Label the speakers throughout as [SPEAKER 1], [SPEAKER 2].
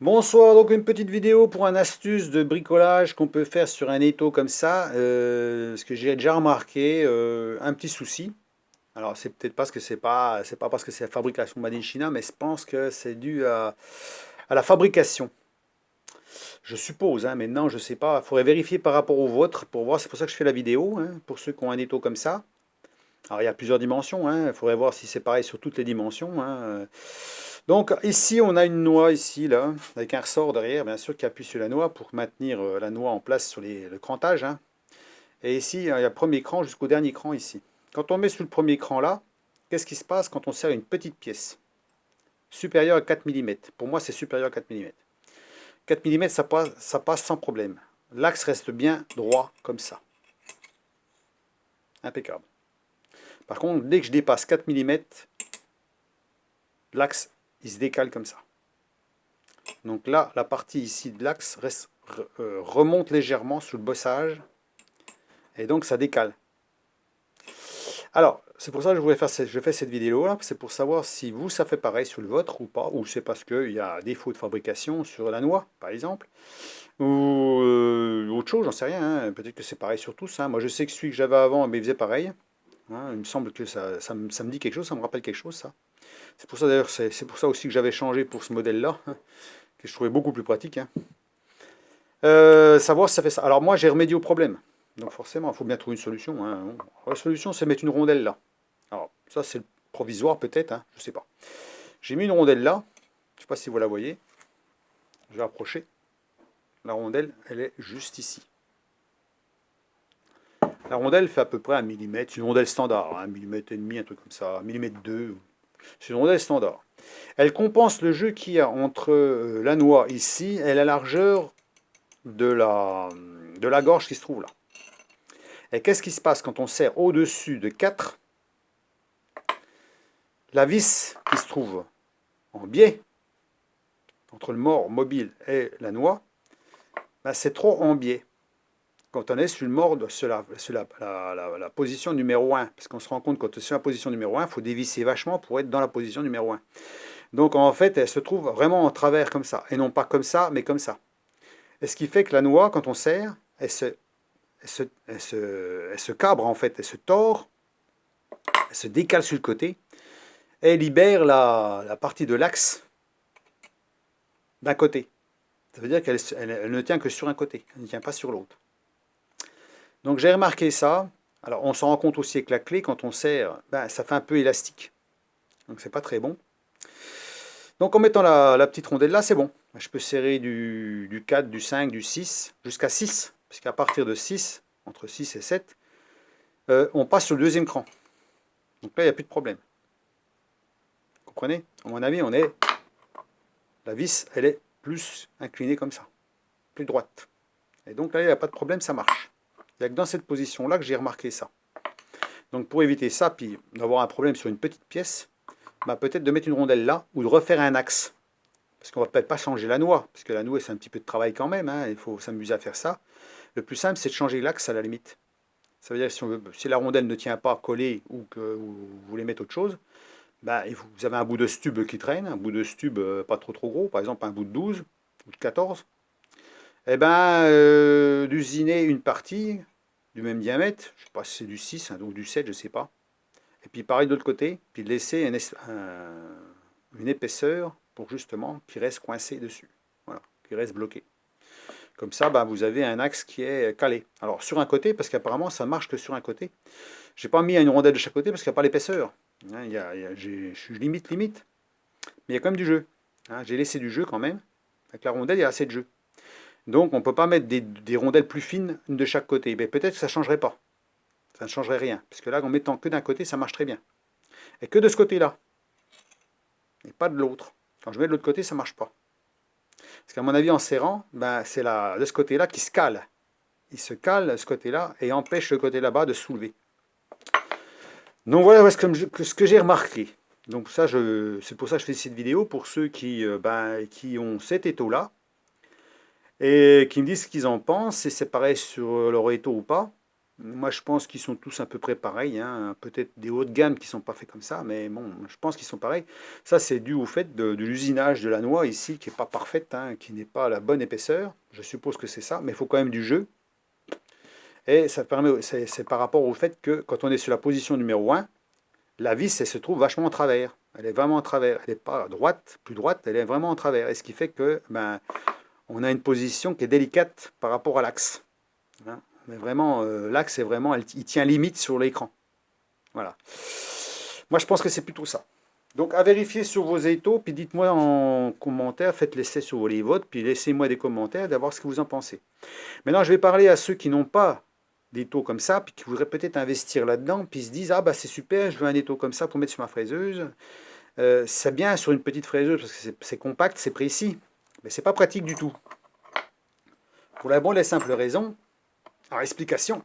[SPEAKER 1] Bonsoir, donc une petite vidéo pour une astuce de bricolage qu'on peut faire sur un étau comme ça. Ce que j'ai déjà remarqué, un petit souci. Alors c'est peut-être parce que c'est pas parce que c'est la fabrication Made in China, mais je pense que c'est dû à la fabrication. Je suppose, hein, maintenant je sais pas. Il faudrait vérifier par rapport au vôtre pour voir. C'est pour ça que je fais la vidéo, hein, pour ceux qui ont un étau comme ça. Alors il y a plusieurs dimensions, hein. Il faudrait voir si c'est pareil sur toutes les dimensions, hein. Donc ici on a une noix ici là, avec un ressort derrière, bien sûr qui appuie sur la noix pour maintenir la noix en place sur le crantage, hein. Et ici il y a le premier cran jusqu'au dernier cran ici. Quand on met sur le premier cran là, qu'est-ce qui se passe quand on serre une petite pièce supérieure à 4 mm? Pour moi c'est supérieur à 4 mm. 4 mm ça passe sans problème. L'axe reste bien droit comme ça. Impeccable. Par contre, dès que je dépasse 4 mm, l'axe il se décale comme ça. Donc là, la partie ici de l'axe remonte légèrement sous le bossage et donc ça décale. Alors, c'est pour ça que je fais cette vidéo là, c'est pour savoir si vous ça fait pareil sur le vôtre ou pas, ou c'est parce qu'il y a défaut de fabrication sur la noix par exemple, ou autre chose, j'en sais rien, hein. Peut-être que c'est pareil sur tous, hein. Moi je sais que celui que j'avais avant, il faisait pareil, hein. Il me semble que ça me dit quelque chose, ça me rappelle quelque chose ça. C'est pour ça d'ailleurs, c'est pour ça aussi que j'avais changé pour ce modèle là, que je trouvais beaucoup plus pratique, hein. Savoir si ça fait ça. Alors moi j'ai remédié au problème. Donc forcément, il faut bien trouver une solution, hein. La solution c'est mettre une rondelle là. Alors ça c'est le provisoire peut-être, hein, je sais pas. J'ai mis une rondelle là. Je sais pas si vous la voyez. Je vais approcher. La rondelle, elle est juste ici. La rondelle fait à peu près 1 millimètre. C'est une rondelle standard, 1 millimètre et demi, un truc comme ça, 1 millimètre 2. C'est une rondelle standard. Elle compense le jeu qu'il y a entre la noix ici et la largeur de la gorge qui se trouve là. Et qu'est-ce qui se passe quand on serre au-dessus de 4? La vis qui se trouve en biais entre le mort mobile et la noix, ben c'est trop en biais. Quand on est sur le mort, sur la position numéro 1, parce qu'on se rend compte que quand on est sur la position numéro 1, il faut dévisser vachement pour être dans la position numéro 1. Donc en fait, elle se trouve vraiment en travers comme ça, et non pas comme ça, mais comme ça. Et ce qui fait que la noix, quand on serre, elle se cabre en fait, elle se tord, elle se décale sur le côté, et libère la partie de l'axe d'un côté. Ça veut dire qu'elle ne tient que sur un côté, elle ne tient pas sur l'autre. Donc j'ai remarqué ça. Alors on s'en rend compte aussi avec la clé, quand on serre, ben, ça fait un peu élastique. Donc c'est pas très bon. Donc en mettant la petite rondelle là, c'est bon. Je peux serrer du 4, du 5, du 6, jusqu'à 6. Parce qu'à partir de 6, entre 6 et 7, on passe sur le deuxième cran. Donc là, il n'y a plus de problème. Vous comprenez? À mon avis, la vis, elle est plus inclinée comme ça, plus droite. Et donc là, il n'y a pas de problème, ça marche. Il n'y a que dans cette position-là que j'ai remarqué ça. Donc pour éviter ça, puis d'avoir un problème sur une petite pièce, bah peut-être de mettre une rondelle là, ou de refaire un axe. Parce qu'on ne va peut-être pas changer la noix, parce que la noix c'est un petit peu de travail quand même, hein, il faut s'amuser à faire ça. Le plus simple c'est de changer l'axe à la limite. Ça veut dire que si la rondelle ne tient pas collée ou que vous voulez mettre autre chose, bah, vous avez un bout de stube qui traîne, un bout de stube pas trop gros, par exemple un bout de 12 ou de 14, et ben d'usiner une partie du même diamètre, je ne sais pas si c'est du 6 hein, ou du 7, je ne sais pas. Et puis pareil de l'autre côté, puis de laisser une épaisseur pour justement qu'il reste coincé dessus. Voilà, qu'il reste bloqué. Comme ça, bah, vous avez un axe qui est calé. Alors sur un côté, parce qu'apparemment ça marche que sur un côté. J'ai pas mis une rondelle de chaque côté parce qu'il n'y a pas l'épaisseur. Hein, je suis limite, mais il y a quand même du jeu. Hein, j'ai laissé du jeu quand même. Avec la rondelle, il y a assez de jeu. Donc on ne peut pas mettre des rondelles plus fines une de chaque côté. Mais peut-être que ça ne changerait pas. Ça ne changerait rien. Parce que là, en mettant que d'un côté, ça marche très bien. Et que de ce côté-là. Et pas de l'autre. Quand je mets de l'autre côté, ça ne marche pas. Parce qu'à mon avis, en serrant, ben, c'est de ce côté-là qui se cale. Il se cale de ce côté-là et empêche le côté là-bas de se soulever. Donc voilà ce que j'ai remarqué. Donc ça, c'est pour ça que je fais cette vidéo, pour ceux qui ont cet étau-là, et qui me disent ce qu'ils en pensent, si c'est pareil sur leur étau ou pas. Moi, je pense qu'ils sont tous à peu près pareils, hein. Peut-être des hauts de gamme qui sont pas faits comme ça, mais bon, je pense qu'ils sont pareils. Ça, c'est dû au fait de l'usinage de la noix ici, qui n'est pas parfaite, hein, qui n'est pas à la bonne épaisseur. Je suppose que c'est ça, mais il faut quand même du jeu. Et ça permet, c'est par rapport au fait que quand on est sur la position numéro un, la vis, elle se trouve vachement en travers. Elle est vraiment en travers. Elle n'est pas droite, plus droite, elle est vraiment en travers. Et ce qui fait que ben, on a une position qui est délicate par rapport à l'axe, hein. Mais vraiment, l'axe est vraiment, il tient limite sur l'écran. Voilà. Moi, je pense que c'est plutôt ça. Donc, à vérifier sur vos étaux, puis dites-moi en commentaire, faites l'essai sur les vôtres, puis laissez-moi des commentaires, d'avoir ce que vous en pensez. Maintenant, je vais parler à ceux qui n'ont pas d'étaux comme ça, puis qui voudraient peut-être investir là-dedans, puis se disent, ah bah c'est super, je veux un étau comme ça pour mettre sur ma fraiseuse. C'est bien sur une petite fraiseuse, parce que c'est compact, c'est précis, mais c'est pas pratique du tout. Pour la bonne et simple raison, alors explication.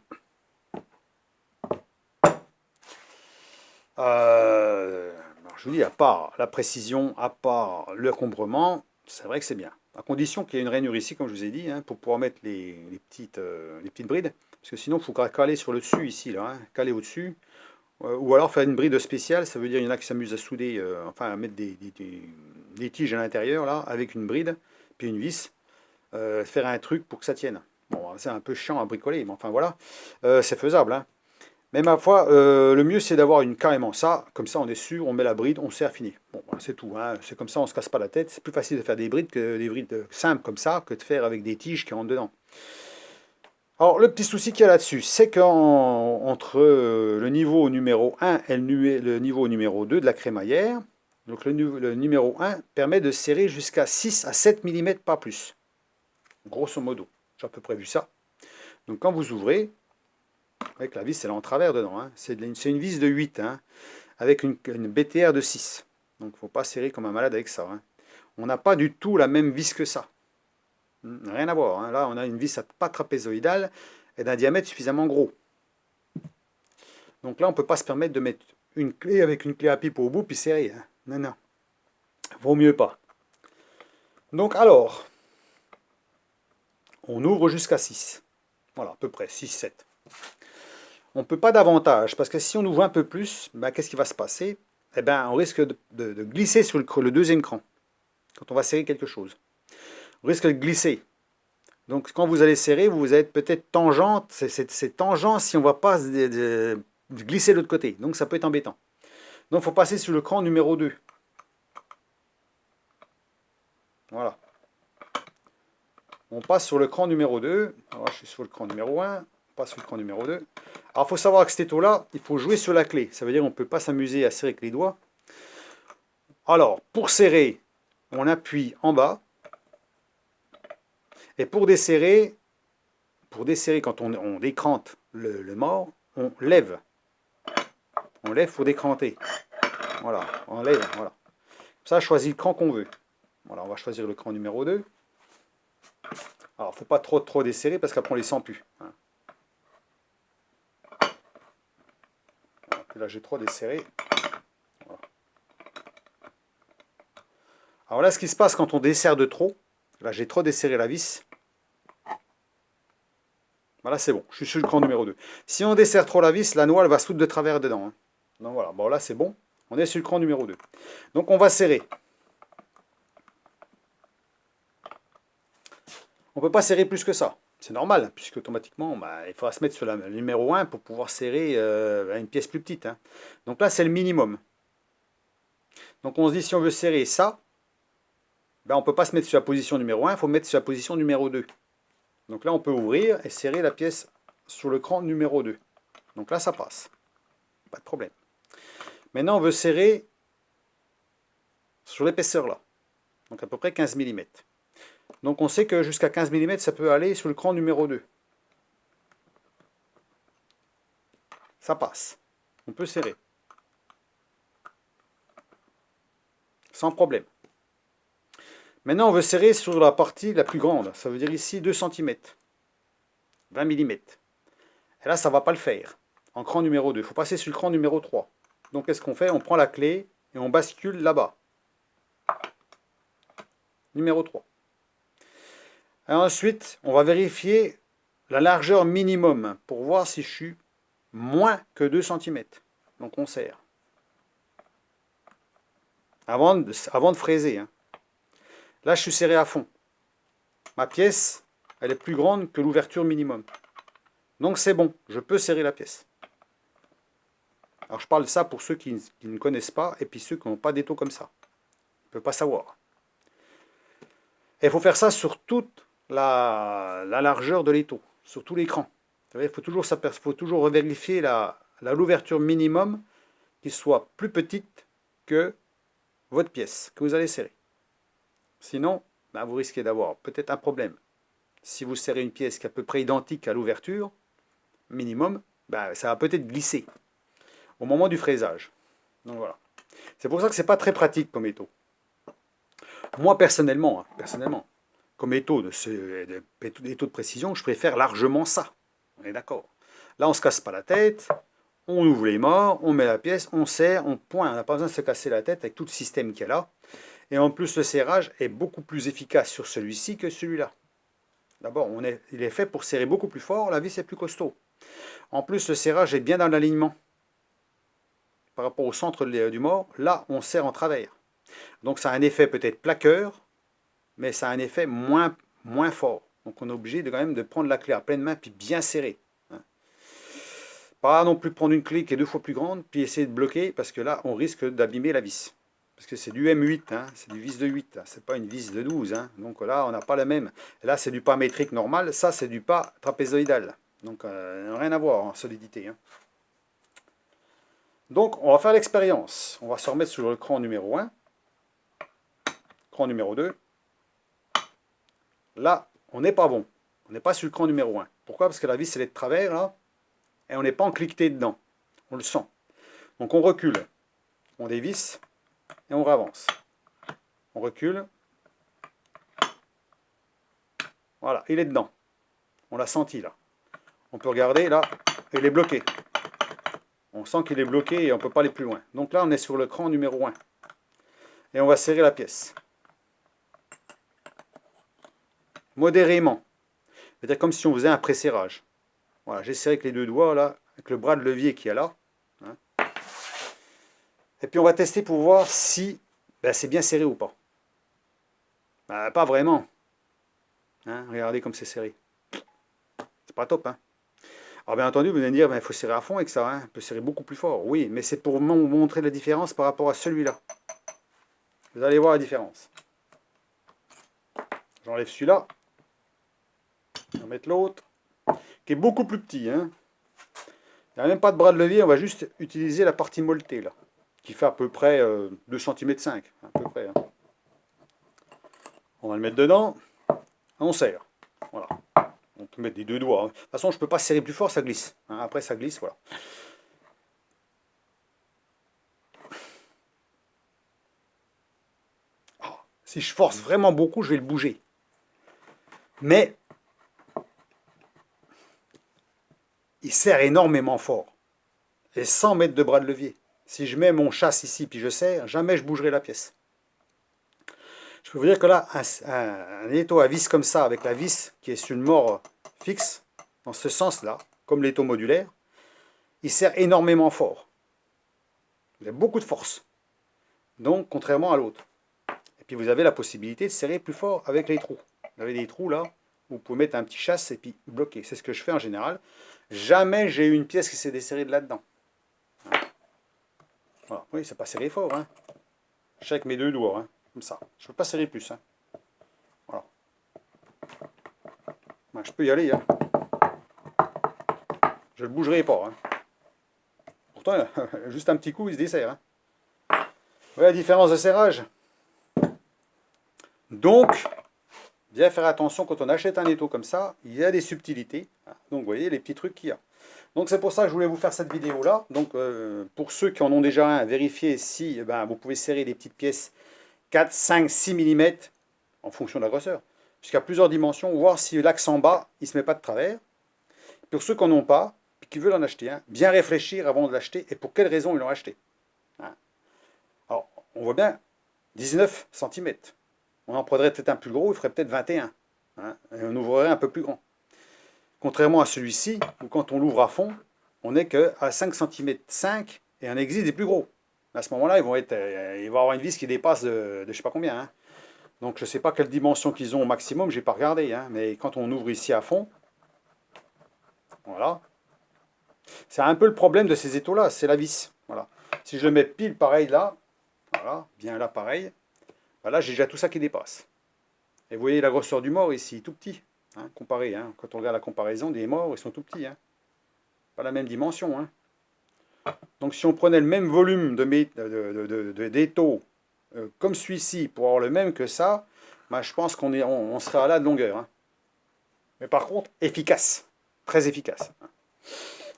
[SPEAKER 1] Je vous dis, à part la précision, à part le cambrement, c'est vrai que c'est bien. À condition qu'il y ait une rainure ici, comme je vous ai dit, hein, pour pouvoir mettre les petites brides. Parce que sinon, il faut caler sur le dessus, ici, là, hein, caler au-dessus. Ou alors faire une bride spéciale, ça veut dire qu'il y en a qui s'amusent à souder, enfin à mettre des tiges à l'intérieur, là, avec une bride, puis une vis, faire un truc pour que ça tienne. Bon, c'est un peu chiant à bricoler, mais enfin voilà, c'est faisable, hein. Mais ma foi, le mieux c'est d'avoir carrément ça, comme ça on est sûr, on met la bride, on sert, fini. Bon, voilà, c'est tout, hein. C'est comme ça, on se casse pas la tête. C'est plus facile de faire des brides que des brides simples comme ça, que de faire avec des tiges qui rentrent dedans. Alors, le petit souci qu'il y a là-dessus, c'est qu'entre le niveau numéro 1 et le niveau numéro 2 de la crémaillère, donc le numéro 1 permet de serrer jusqu'à 6 à 7 mm, pas plus. Grosso modo, j'ai à peu près vu ça. Donc quand vous ouvrez, avec la vis, elle est en travers dedans, hein. C'est une vis de 8, hein, avec une BTR de 6. Donc il ne faut pas serrer comme un malade avec ça, hein. On n'a pas du tout la même vis que ça. Rien à voir, hein. Là, on a une vis pas trapézoïdale et d'un diamètre suffisamment gros. Donc là, on ne peut pas se permettre de mettre une clé avec une clé à pipe au bout puis serrer, hein. Non, non. Vaut mieux pas. Donc alors, on ouvre jusqu'à 6. Voilà, à peu près 6, 7. On ne peut pas davantage, parce que si on ouvre un peu plus, ben, qu'est-ce qui va se passer? Eh ben, on risque de glisser sur le deuxième cran, quand on va serrer quelque chose. On risque de glisser. Donc quand vous allez serrer, vous êtes peut-être tangente, c'est tangent si on ne va pas glisser de l'autre côté. Donc ça peut être embêtant. Donc il faut passer sur le cran numéro 2. Voilà. On passe sur le cran numéro 2. Alors, je suis sur le cran numéro 1. On passe sur le cran numéro 2. Alors il faut savoir que cet étau-là, il faut jouer sur la clé. Ça veut dire qu'on ne peut pas s'amuser à serrer avec les doigts. Alors, pour serrer, on appuie en bas. Et pour desserrer quand on décrante le mort, on lève. On lève pour décranter. Voilà, on lève, voilà. Ça, choisit le cran qu'on veut. Voilà, on va choisir le cran numéro 2. Alors, il ne faut pas trop desserrer parce qu'après on ne les sent plus, hein. Voilà, là, j'ai trop desserré. Voilà. Alors là, ce qui se passe quand on desserre de trop, là, j'ai trop desserré la vis. Voilà, c'est bon, je suis sur le cran numéro 2. Si on desserre trop la vis, la noix, elle va se foutre de travers dedans, hein. Donc voilà, bon là, c'est bon. On est sur le cran numéro 2. Donc on va serrer. On ne peut pas serrer plus que ça. C'est normal, puisque automatiquement, bah, il faudra se mettre sur le numéro 1 pour pouvoir serrer une pièce plus petite, hein. Donc là, c'est le minimum. Donc on se dit, si on veut serrer ça, ben, on ne peut pas se mettre sur la position numéro 1, il faut mettre sur la position numéro 2. Donc là, on peut ouvrir et serrer la pièce sur le cran numéro 2. Donc là, ça passe. Pas de problème. Maintenant, on veut serrer sur l'épaisseur là. Donc à peu près 15 mm. Donc on sait que jusqu'à 15 mm, ça peut aller sur le cran numéro 2. Ça passe. On peut serrer. Sans problème. Maintenant, on veut serrer sur la partie la plus grande. Ça veut dire ici 2 cm. 20 mm. Et là, ça ne va pas le faire. En cran numéro 2. Il faut passer sur le cran numéro 3. Donc qu'est-ce qu'on fait? On prend la clé et on bascule là-bas. Numéro 3. Et ensuite, on va vérifier la largeur minimum pour voir si je suis moins que 2 cm. Donc on serre. Avant de fraiser. Hein. Là, je suis serré à fond. Ma pièce, elle est plus grande que l'ouverture minimum. Donc c'est bon, je peux serrer la pièce. Alors je parle de ça pour ceux qui ne connaissent pas et puis ceux qui n'ont pas d'étau comme ça. Ils ne peuvent pas savoir. Et il faut faire ça sur toute la largeur de l'étau, sur tout l'écran. Il faut toujours vérifier l'ouverture minimum qui soit plus petite que votre pièce que vous allez serrer. Sinon, ben, vous risquez d'avoir peut-être un problème. Si vous serrez une pièce qui est à peu près identique à l'ouverture minimum, ben, ça va peut-être glisser au moment du fraisage. Donc voilà. C'est pour ça que ce n'est pas très pratique comme étau. Moi personnellement, comme étau de précision, je préfère largement ça. On est d'accord. Là, on ne se casse pas la tête, on ouvre les morts, on met la pièce, on serre, on pointe. On n'a pas besoin de se casser la tête avec tout le système qu'il y a là. Et en plus, le serrage est beaucoup plus efficace sur celui-ci que celui-là. D'abord, il est fait pour serrer beaucoup plus fort, la vis est plus costaud. En plus, le serrage est bien dans l'alignement. Par rapport au centre du mort, là, on serre en travers. Donc, ça a un effet peut-être plaqueur, mais ça a un effet moins fort. Donc, on est obligé quand même de prendre la clé à pleine main, puis bien serrer. Pas non plus prendre une clé qui est 2 fois plus grande, puis essayer de bloquer, parce que là, on risque d'abîmer la vis. Parce que c'est du M8, hein, c'est du vis de 8, c'est pas une vis de 12. Hein. Donc là, on n'a pas la même. Là, c'est du pas métrique normal, ça, c'est du pas trapézoïdal. Donc, rien à voir en solidité. Hein. Donc, on va faire l'expérience. On va se remettre sur le cran numéro 1. Cran numéro 2. Là, on n'est pas bon. On n'est pas sur le cran numéro 1. Pourquoi? Parce que la vis, elle est de travers, là, et on n'est pas encliqueté dedans. On le sent. Donc, on recule. On dévisse, et on avance. On recule. Voilà, il est dedans. On l'a senti, là. On peut regarder, là, il est bloqué. On sent qu'il est bloqué et on ne peut pas aller plus loin. Donc là, on est sur le cran numéro 1. Et on va serrer la pièce. Modérément. C'est-à-dire comme si on faisait un pré-serrage. Voilà, j'ai serré avec les 2 doigts, là, avec le bras de levier qui est là. Hein. Et puis on va tester pour voir si c'est bien serré ou pas. Pas vraiment. Hein, regardez comme c'est serré. C'est pas top, hein. Alors bien entendu, vous allez me dire, il faut serrer à fond avec ça, hein. On peut serrer beaucoup plus fort. Oui, mais c'est pour vous montrer la différence par rapport à celui-là. Vous allez voir la différence. J'enlève celui-là. On va mettre l'autre, qui est beaucoup plus petit. Hein. Il n'y a même pas de bras de levier, on va juste utiliser la partie molletée, là, qui fait à peu près 2 cm 5, à peu près. Hein. On va le mettre dedans, on serre. Voilà. On peut mettre des 2 doigts. Hein. De toute façon, je ne peux pas serrer plus fort, ça glisse. Hein. Après, ça glisse, voilà. Oh, si je force vraiment beaucoup, je vais le bouger. Mais il serre énormément fort. Et sans mettre de bras de levier. Si je mets mon chasse ici, puis je serre, jamais je bougerai la pièce. Je peux vous dire que là, un étau à vis comme ça, avec la vis qui est sur une mort fixe, dans ce sens-là, comme l'étau modulaire, il serre énormément fort. Il a beaucoup de force. Donc, contrairement à l'autre. Et puis, vous avez la possibilité de serrer plus fort avec les trous. Vous avez des trous là, où vous pouvez mettre un petit chasse et puis bloquer. C'est ce que je fais en général. Jamais j'ai eu une pièce qui s'est desserrée de là-dedans. Voilà. Oui, c'est pas serré fort. Hein. Je fais avec mes 2 doigts, hein, comme ça. Je ne peux pas serrer plus. Hein. Voilà. Je peux y aller. Hein. Je ne le bougerai pas. Hein. Pourtant, juste un petit coup, il se dessert. Hein. Vous voyez la différence de serrage? Donc, bien faire attention quand on achète un étau comme ça, il y a des subtilités. Donc, vous voyez les petits trucs qu'il y a. Donc, c'est pour ça que je voulais vous faire cette vidéo-là. Donc, pour ceux qui en ont déjà un, vérifiez si vous pouvez serrer des petites pièces 4, 5, 6 mm en fonction de la grosseur, jusqu'à plusieurs dimensions, voir si l'axe en bas, il ne se met pas de travers. Pour ceux qui n'en ont pas, et qui veulent en acheter un, bien réfléchir avant de l'acheter et pour quelles raisons ils l'ont acheté. Hein. Alors, on voit bien 19 cm. On en prendrait peut-être un plus gros, il ferait peut-être 21. Hein, et on ouvrirait un peu plus grand. Contrairement à celui-ci, où quand on l'ouvre à fond, on n'est qu'à 5 cm et un existe des plus gros. À ce moment-là, il va avoir une vis qui dépasse de je ne sais pas combien, hein. Donc je ne sais pas quelle dimension qu'ils ont au maximum, je n'ai pas regardé, hein. Mais quand on ouvre ici à fond, voilà. C'est un peu le problème de ces étaux-là, c'est la vis. Voilà. Si je le mets pile pareil là, voilà, bien là pareil, ben là j'ai déjà tout ça qui dépasse. Et vous voyez la grosseur du mort ici, tout petit, hein, comparé. Hein. Quand on regarde la comparaison des morts, ils sont tout petits. Hein. Pas la même dimension. Hein. Donc si on prenait le même volume d'étaux comme celui-ci pour avoir le même que ça, ben, je pense on serait à la de longueur. Hein. Mais par contre, efficace. Très efficace.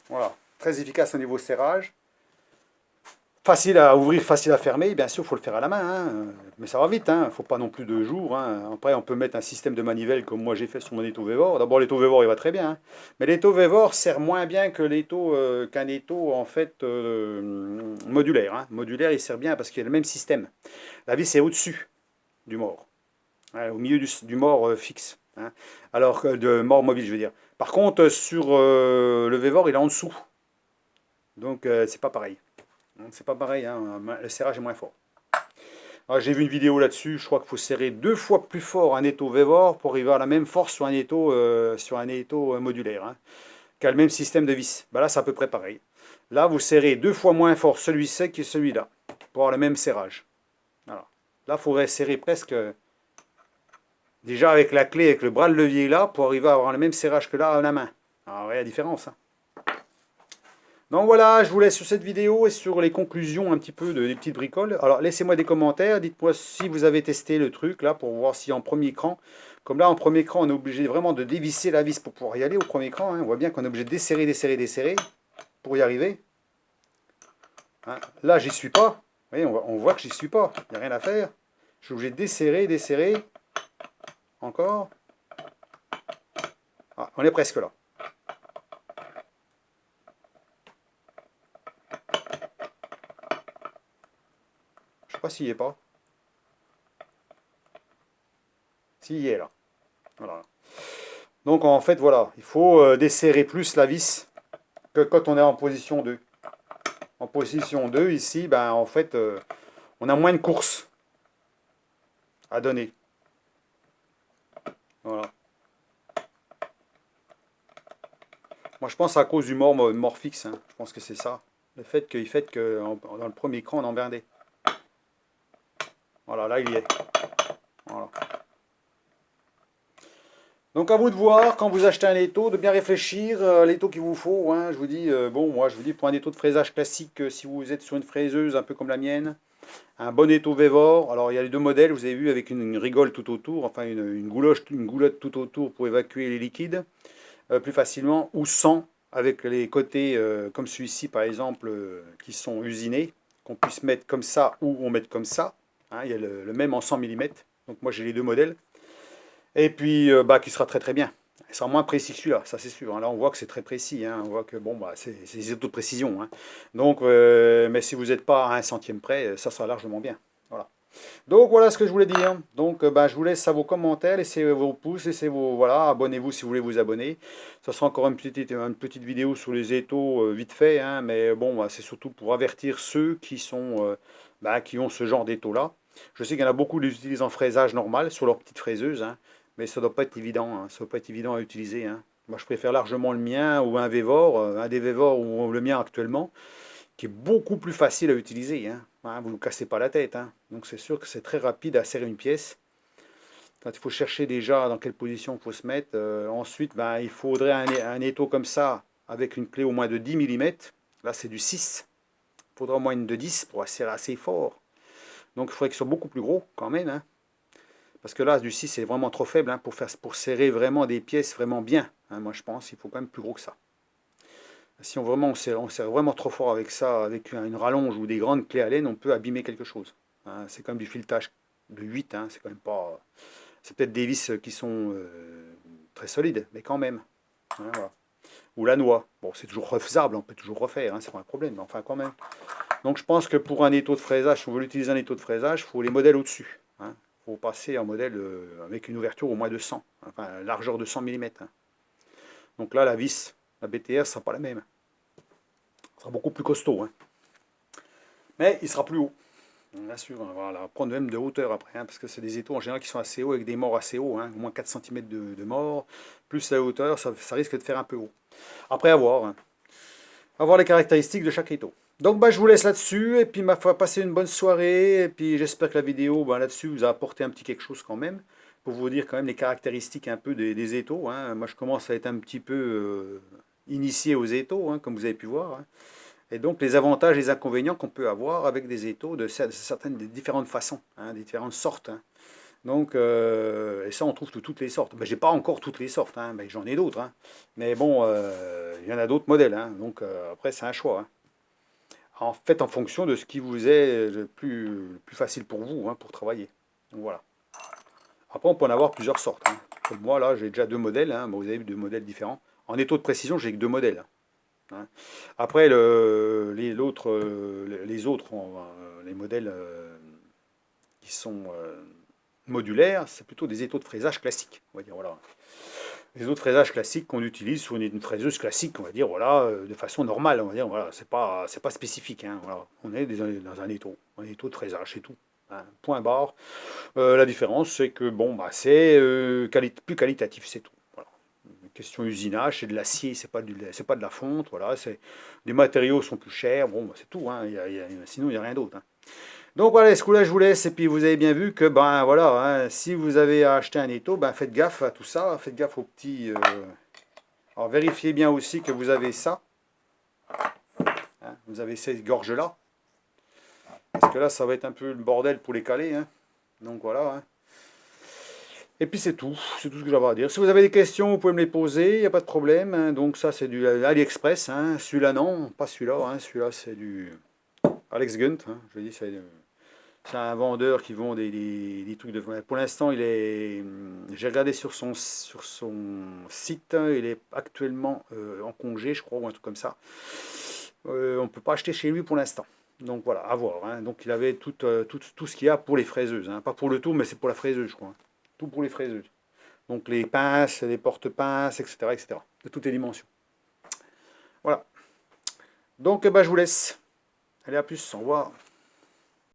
[SPEAKER 1] Voilà. Très efficace au niveau serrage. Facile à ouvrir, facile à fermer, bien sûr, il faut le faire à la main, hein. Mais ça va vite, il ne faut pas non plus 2 jours. Hein. Après, on peut mettre un système de manivelle comme moi j'ai fait sur mon étau Vévor. D'abord, l'étau Vévor, il va très bien, hein. Mais l'étau Vévor sert moins bien que qu'un étau en fait modulaire. Hein. Modulaire, il sert bien parce qu'il y a le même système. La vis est au-dessus du mort, hein, au milieu du mort fixe, hein. Alors que de mort mobile, je veux dire. Par contre, sur le Vévor, il est en dessous. Donc, c'est pas pareil. C'est pas pareil, hein, le serrage est moins fort. J'ai vu une vidéo là-dessus, je crois qu'il faut serrer 2 fois plus fort un étau Vévor pour arriver à la même force sur un étau modulaire, hein, qui a le même système de vis. Bah là, c'est à peu près pareil. Là, vous serrez 2 fois moins fort celui-ci que celui-là, pour avoir le même serrage. Voilà. Là, il faudrait serrer presque, déjà avec la clé, avec le bras de levier là, pour arriver à avoir le même serrage que là à la main. Alors, vous voyez la différence, hein. Donc voilà, je vous laisse sur cette vidéo et sur les conclusions un petit peu des petites bricoles. Alors laissez-moi des commentaires, dites-moi si vous avez testé le truc là pour voir si en premier cran, comme là en premier cran on est obligé vraiment de dévisser la vis pour pouvoir y aller au premier cran, hein. On voit bien qu'on est obligé de desserrer, desserrer, desserrer pour y arriver. Hein. Là j'y suis pas, vous voyez, on voit que j'y suis pas, il n'y a rien à faire. Je suis obligé de desserrer, desserrer, encore. Ah, on est presque là. Je sais pas s'il y est pas. S'il y est là. Voilà. Donc en fait voilà, il faut desserrer plus la vis que quand on est en position 2. En position 2 ici, ben, en fait, on a moins de courses à donner. Voilà. Moi je pense à cause du mort fixe, hein. Je pense que c'est ça. Le fait que dans le premier cran on emmerdait. Voilà, là il y est. Voilà. Donc à vous de voir, quand vous achetez un étau, de bien réfléchir l'étau qu'il vous faut, hein. Je vous dis, bon, moi je vous dis pour un étau de fraisage classique, si vous êtes sur une fraiseuse un peu comme la mienne, un bon étau Vévor. Alors il y a les 2 modèles, vous avez vu, avec une rigole tout autour, enfin une goulotte tout autour pour évacuer les liquides plus facilement, ou sans, avec les côtés comme celui-ci par exemple, qui sont usinés, qu'on puisse mettre comme ça ou on mette comme ça. Hein, il y a le même en 100 mm. Donc moi j'ai les 2 modèles. Et puis bah, qui sera très très bien. Il sera moins précis que celui-là, ça c'est sûr, hein. Là on voit que c'est très précis, hein. On voit que bon bah c'est des étaux de précision, hein. Donc, mais si vous n'êtes pas à 1 centième près, ça sera largement bien. Voilà. Donc voilà ce que je voulais dire. Donc bah, je vous laisse à vos commentaires, laissez vos pouces, laissez vos. Voilà, abonnez-vous si vous voulez vous abonner. Ça sera encore une petite vidéo sur les étaux vite fait, hein, mais bon, bah, c'est surtout pour avertir ceux qui sont bah, qui ont ce genre d'étaux là. Je sais qu'il y en a beaucoup qui les utilisent en fraisage normal sur leur petite fraiseuse, hein, mais ça ne doit pas être évident, hein, ça doit pas être évident à utiliser, hein. Moi je préfère largement le mien ou un Vévor, un des Vévor ou le mien actuellement qui est beaucoup plus facile à utiliser, hein. Hein, vous ne vous cassez pas la tête, hein. Donc c'est sûr que c'est très rapide à serrer une pièce. Quand il faut chercher déjà dans quelle position il faut se mettre. Ensuite, ben, il faudrait un étau comme ça, avec une clé au moins de 10 mm. Là, c'est du 6. Il faudra au moins une de 10 pour serrer assez fort. Donc il faudrait qu'il soit beaucoup plus gros quand même, hein. Parce que là, du 6, c'est vraiment trop faible, hein, pour serrer vraiment des pièces vraiment bien, hein. Moi, je pense qu'il faut quand même plus gros que ça. Si on serre vraiment trop fort avec ça, avec une rallonge ou des grandes clés à laine, on peut abîmer quelque chose. Hein, c'est quand même du filetage de 8, hein, c'est quand même pas. C'est peut-être des vis qui sont très solides, mais quand même. Hein, voilà. Ou la noix. Bon, c'est toujours refaisable, on peut toujours refaire, hein, c'est pas un problème, mais enfin quand même. Donc je pense que pour un étau de fraisage, si on veut utiliser un étau de fraisage, il faut les modèles au-dessus. Hein. Il faut passer un modèle avec une ouverture au moins de 100, enfin largeur de 100 mm. Hein. Donc là, la vis, la BTR, ne sera pas la même. Elle sera beaucoup plus costaud, hein. Mais il sera plus haut. Bien sûr, on va prendre même de hauteur après, hein, parce que c'est des étaux en général qui sont assez hauts, avec des morts assez hauts, hein, au moins 4 cm de mort, plus la hauteur, ça risque de faire un peu haut. Après, à voir, hein. À voir les caractéristiques de chaque étau. Donc bah, je vous laisse là-dessus, et puis ma foi, passez une bonne soirée, et puis j'espère que la vidéo bah, là-dessus vous a apporté un petit quelque chose quand même, pour vous dire quand même les caractéristiques un peu des étaux, hein. Moi je commence à être un petit peu initié aux étaux, hein, comme vous avez pu voir, hein. Et donc les avantages et les inconvénients qu'on peut avoir avec des étaux de certaines, des différentes façons, hein, des différentes sortes, hein. Donc, et ça on trouve de toutes les sortes. Ben, j'ai pas encore toutes les sortes, hein, ben, j'en ai d'autres, hein. Mais bon, il y en a d'autres modèles, hein. Donc après c'est un choix, hein. En fait, en fonction de ce qui vous est le plus facile pour vous, hein, pour travailler. Donc voilà. Après, on peut en avoir plusieurs sortes, hein. Comme moi, là, j'ai déjà deux modèles, hein. Bon, vous avez deux modèles différents. En étau de précision, j'ai que deux modèles, hein. Après, les autres, les modèles qui sont modulaires, c'est plutôt des étaux de fraisage classiques, on va dire, voilà. Les étaux de fraisage classiques qu'on utilise sur une fraiseuse classique, on va dire, voilà, de façon normale, on va dire, voilà, c'est pas spécifique, hein, voilà. On est dans un étau de fraisage, c'est tout, hein, point barre. La différence, c'est que, bon, bah, c'est plus qualitatif, c'est tout. Voilà. Question usinage, c'est de l'acier, c'est pas de la fonte, voilà, les matériaux sont plus chers, bon, bah, c'est tout, hein, sinon il n'y a rien d'autre, hein. Donc voilà, ce coup-là, je vous laisse. Et puis vous avez bien vu que, ben voilà, hein, si vous avez acheté un étau, ben faites gaffe à tout ça. Faites gaffe aux petits. Alors vérifiez bien aussi que vous avez ça, hein, vous avez cette gorge-là. Parce que là, ça va être un peu le bordel pour les caler, hein. Donc voilà, hein. Et puis c'est tout ce que j'avais à dire. Si vous avez des questions, vous pouvez me les poser, il n'y a pas de problème, hein. Donc ça, c'est du AliExpress, hein. Celui-là, non, pas celui-là, hein. Celui-là, c'est du Alex Gunt, hein. Je dis, c'est un vendeur qui vend des trucs de. Pour l'instant, j'ai regardé sur son site, il est actuellement en congé, je crois, ou un truc comme ça. On ne peut pas acheter chez lui pour l'instant. Donc voilà, à voir, hein. Donc il avait tout ce qu'il y a pour les fraiseuses, hein. Pas pour le tout, mais c'est pour la fraiseuse, je crois, hein. Tout pour les fraiseuses. Donc les pinces, les porte-pinces, etc., etc. De toutes les dimensions. Voilà. Donc bah, je vous laisse. Allez, à plus, au revoir.